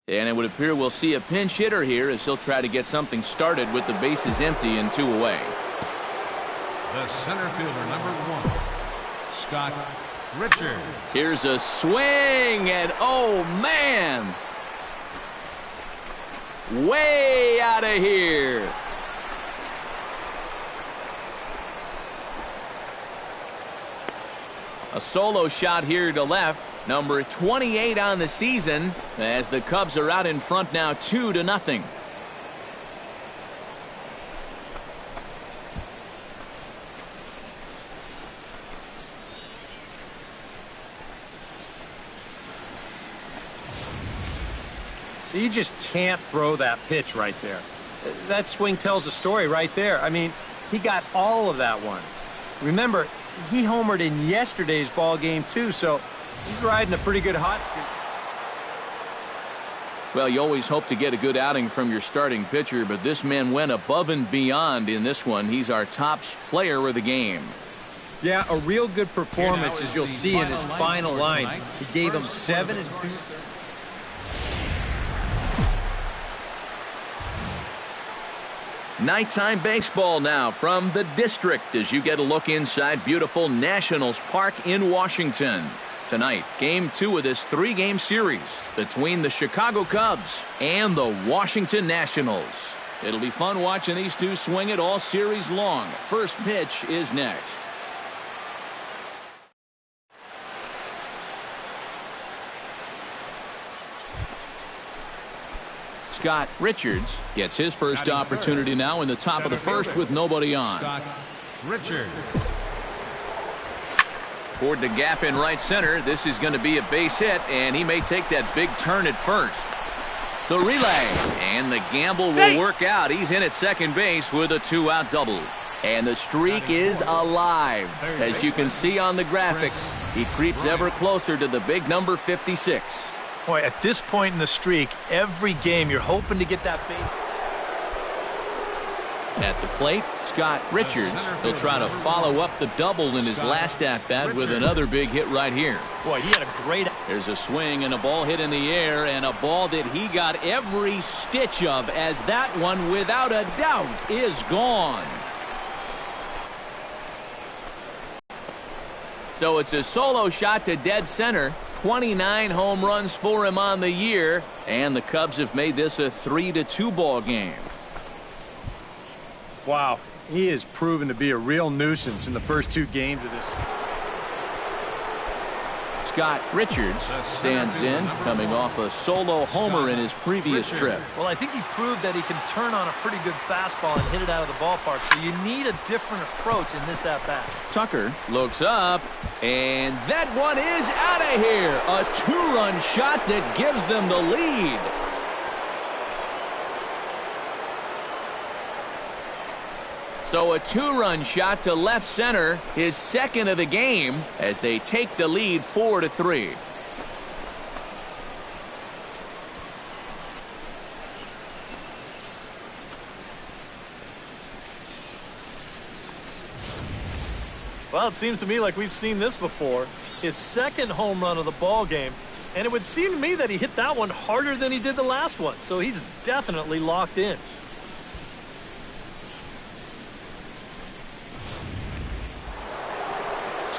And it would appear we'll see a pinch hitter here as he'll try to get something started with the bases empty and 2 away. The center fielder, number 1, Scott Richards. Here's a swing, and oh man! Way out of here. A solo shot here to left. Number 28 on the season as the Cubs are out in front now 2-0. You just can't throw that pitch right there. That swing tells a story right there. I mean, he got all of that one. Remember, he homered in yesterday's ball game too, so he's riding a pretty good hot streak. Well, you always hope to get a good outing from your starting pitcher, but this man went above and beyond in this one. He's our top player of the game. Yeah, a real good performance, as you'll see in his final line. He gave him 7 and 2. Nighttime baseball now from the district as you get a look inside beautiful Nationals Park in Washington. Tonight, Game 2 of this 3-game series between the Chicago Cubs and the Washington Nationals. It'll be fun watching these two swing it all series long. First pitch is next. Scott Richards gets his first opportunity now in the top of the first with nobody on. Scott Richards. Toward the gap in right center. This is going to be a base hit, and he may take that big turn at first. The relay, and the gamble will work out. He's in at second base with a 2-out double. And the streak is alive. As you can see on the graphic, he creeps ever closer to the big number 56. Boy, at this point in the streak, every game you're hoping to get that base. At the plate, Scott Richards. He'll try to follow up the double in his last at-bat with another big hit right here. Boy, he had a great... There's a swing and a ball hit in the air, and a ball that he got every stitch of, as that one, without a doubt, is gone. So it's a solo shot to dead center. 29 home runs for him on the year, and the Cubs have made this a 3-2 ball game. Wow, he has proven to be a real nuisance in the first 2 games of this. Scott Richards stands in, coming off a solo homer in his previous trip. Well, I think he proved that he can turn on a pretty good fastball and hit it out of the ballpark, so you need a different approach in this at-bat. Tucker looks up, and that one is out of here. A 2-run shot that gives them the lead. So a 2-run shot to left center, his second of the game, as they take the lead 4-3. Well, it seems to me like we've seen this before. His second home run of the ball game, and it would seem to me that he hit that one harder than he did the last one, so he's definitely locked in.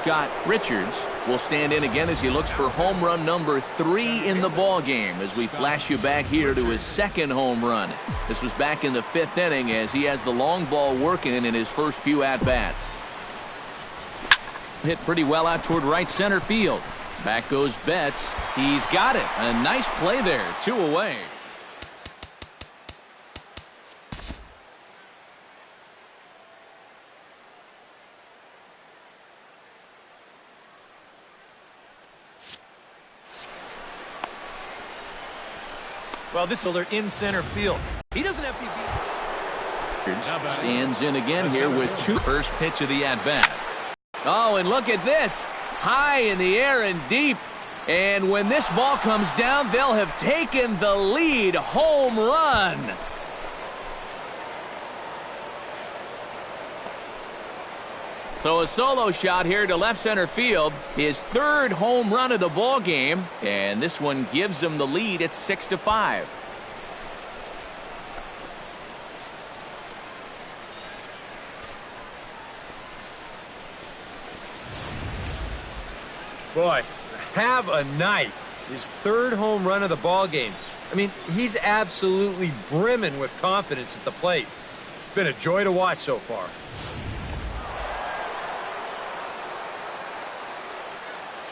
Scott Richards will stand in again as he looks for home run number 3 in the ball game as we flash you back here to his second home run. This was back in the 5th inning as he has the long ball working in his first few at-bats. Hit pretty well out toward right center field. Back goes Betts. He's got it. A nice play there. 2 away. Well, this is they're in center field. He doesn't have to be. Stands in again here with 2. First pitch of the at-bat. Oh, and look at this. High in the air and deep. And when this ball comes down, they'll have taken the lead. Home run. So a solo shot here to left center field. His third home run of the ball game, and this one gives him the lead at 6-5. Boy, have a night. His third home run of the ball game. I mean, he's absolutely brimming with confidence at the plate. Been a joy to watch so far.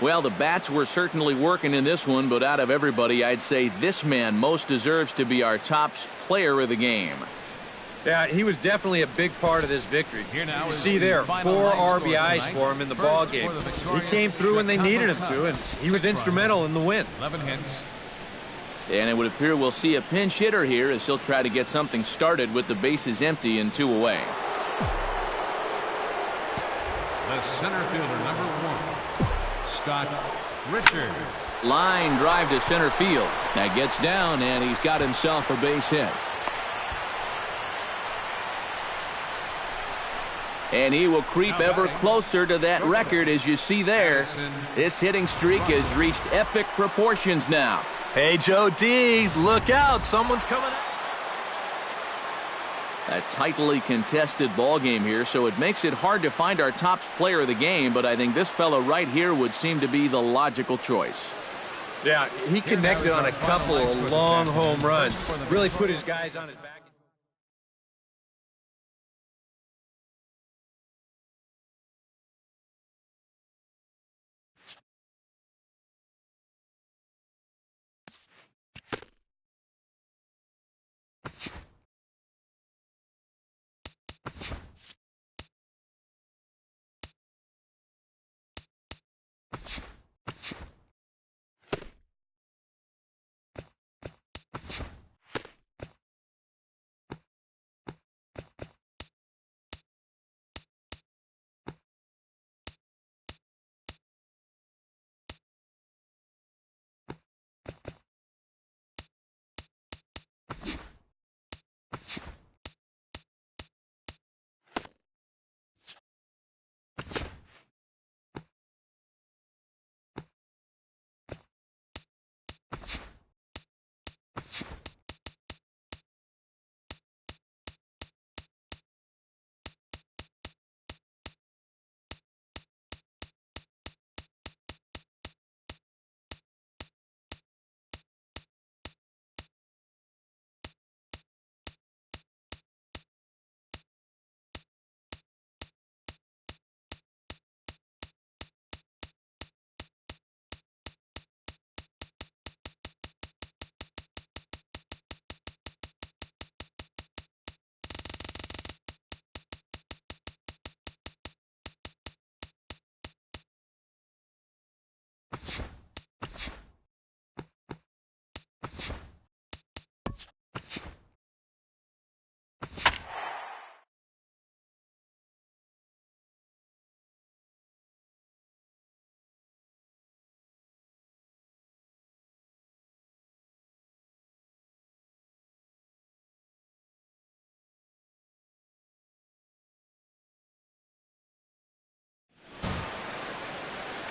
Well, the bats were certainly working in this one, but out of everybody, I'd say this man most deserves to be our top player of the game. Yeah, he was definitely a big part of this victory. Here now You is see the there, final 4 line score RBIs tonight. for him in the First ball for game. the He victorious came through when they needed him Chicago to, and Cubs. he was 6 instrumental runs, in the win. 11 hits. And it would appear we'll see a pinch hitter here as he'll try to get something started with the bases empty and 2 away. The center fielder, number 1, Scott Richards. Line drive to center field. That gets down, and he's got himself a base hit. And he will creep ever closer to that record, as you see there. This hitting streak has reached epic proportions now. Hey, Joe D, look out. Someone's coming out. A tightly contested ball game here, so it makes it hard to find our top player of the game, but I think this fella right here would seem to be the logical choice. Yeah, he connected on a couple of long home runs. Really put his guys on his back.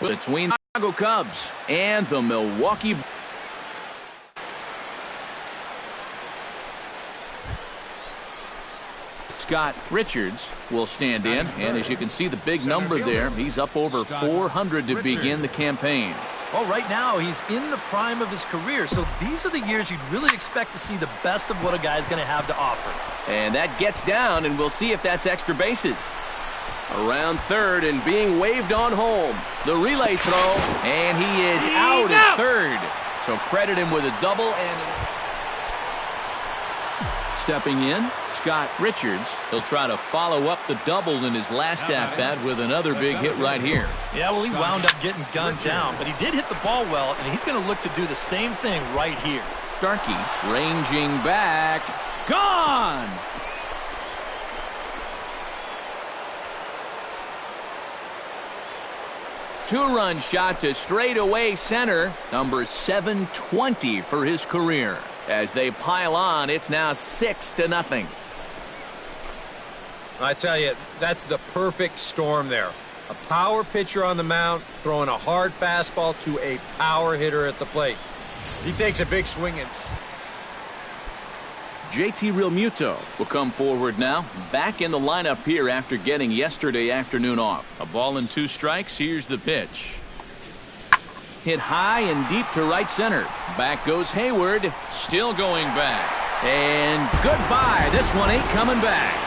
Between the Chicago Cubs and the Milwaukee. Scott Richards will stand in, and as you can see the big number there, he's up over 400 to begin the campaign. Well, right now, he's in the prime of his career, so these are the years you'd really expect to see the best of what a guy's going to have to offer. And that gets down, and we'll see if that's extra bases. Around third and being waved on home. The relay throw, and he is out at third. So credit him with a double. And stepping in, Scott Richards. He'll try to follow up the double in his last at-bat with another big hit right here. Yeah, well, he wound up getting gunned down, but he did hit the ball well, and he's going to look to do the same thing right here. Starkey ranging back. Gone! Two-run shot to straightaway center, number 720 for his career. As they pile on, it's now 6-0. I tell you, that's the perfect storm there. A power pitcher on the mound throwing a hard fastball to a power hitter at the plate. He takes a big swing and... JT Realmuto will come forward now. Back in the lineup here after getting yesterday afternoon off. A ball and 2 strikes. Here's the pitch. Hit high and deep to right center. Back goes Hayward. Still going back. And goodbye. This one ain't coming back.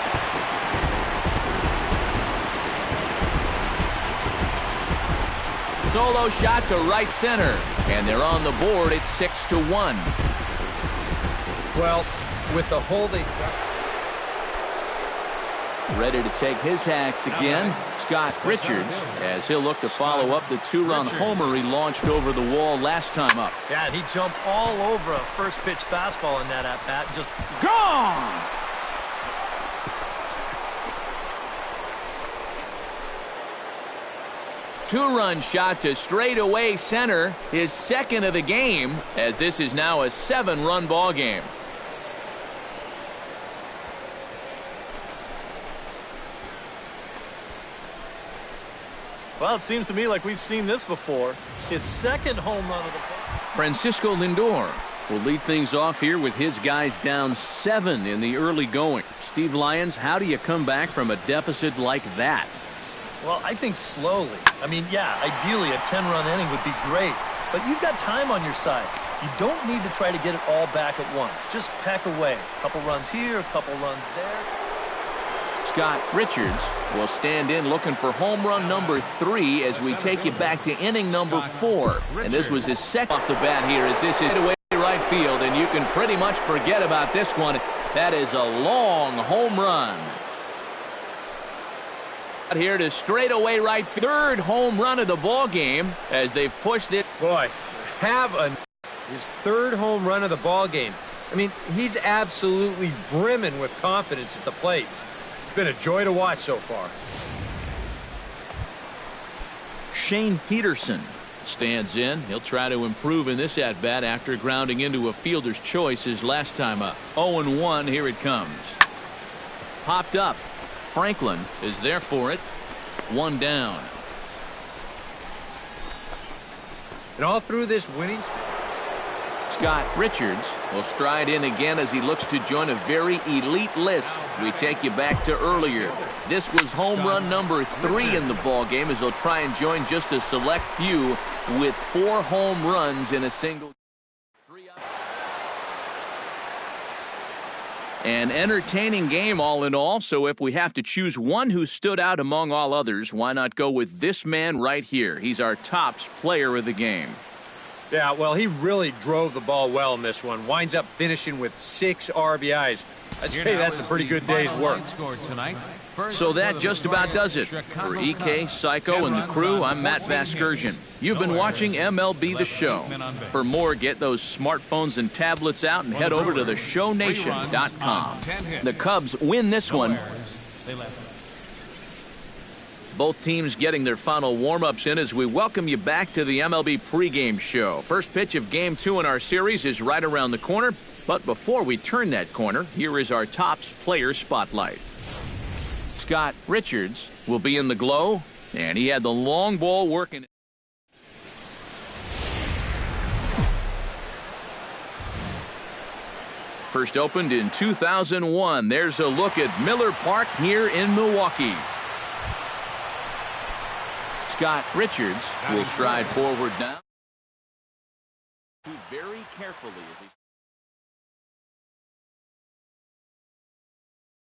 Solo shot to right center. And they're on the board at 6-1. Well, with the hole they... Ready to take his hacks again, Scott Richards, as he'll look to follow up the 2-run homer he launched over the wall last time up. Yeah, and he jumped all over a first pitch fastball in that at-bat. Just Gone! Two-run shot to straightaway center, his second of the game, as this is now a 7-run ball game. Well, it seems to me like we've seen this before. His second home run of the ball. Francisco Lindor will lead things off here with his guys down 7 in the early going. Steve Lyons, how do you come back from a deficit like that? Well, I think slowly. I mean, yeah, ideally a 10-run inning would be great, but you've got time on your side. You don't need to try to get it all back at once. Just pack away. A couple runs here, a couple runs there. Scott Richards will stand in looking for home run number 3 as we take you back to inning number 4. And this was his second off the bat here as this is away right field, and you can pretty much forget about this one. That is a long home run. Here to straightaway right field. 3rd home run of the ball game as they've pushed it. Boy, his 3rd home run of the ball game. I mean, he's absolutely brimming with confidence at the plate. It's been a joy to watch so far. Shane Peterson stands in. He'll try to improve in this at-bat after grounding into a fielder's choice his last time up. 0-1, here it comes. Popped up. Franklin is there for it. 1 down. And all through this winning... Scott Richards will stride in again as he looks to join a very elite list. We take you back to earlier. This was home run number 3 in the ball game as he'll try and join just a select few with 4 home runs in a single. An entertaining game all in all, so if we have to choose one who stood out among all others, why not go with this man right here? He's our tops player of the game. Yeah, well, he really drove the ball well in this one. Winds up finishing with 6 RBIs. I'd say that's a pretty good day's work. So that just about does it. For EK, Psycho, and the crew, I'm Matt Vasgersian. You've been watching MLB The Show. For more, get those smartphones and tablets out and head over to theshownation.com. The Cubs win this one. Both teams getting their final warm-ups in as we welcome you back to the MLB pregame show. First pitch of Game 2 in our series is right around the corner. But before we turn that corner, here is our tops player spotlight. Scott Richards will be in the glow, and he had the long ball working. First opened in 2001. There's a look at Miller Park here in Milwaukee. Scott Richards will stride forward now. Very carefully as he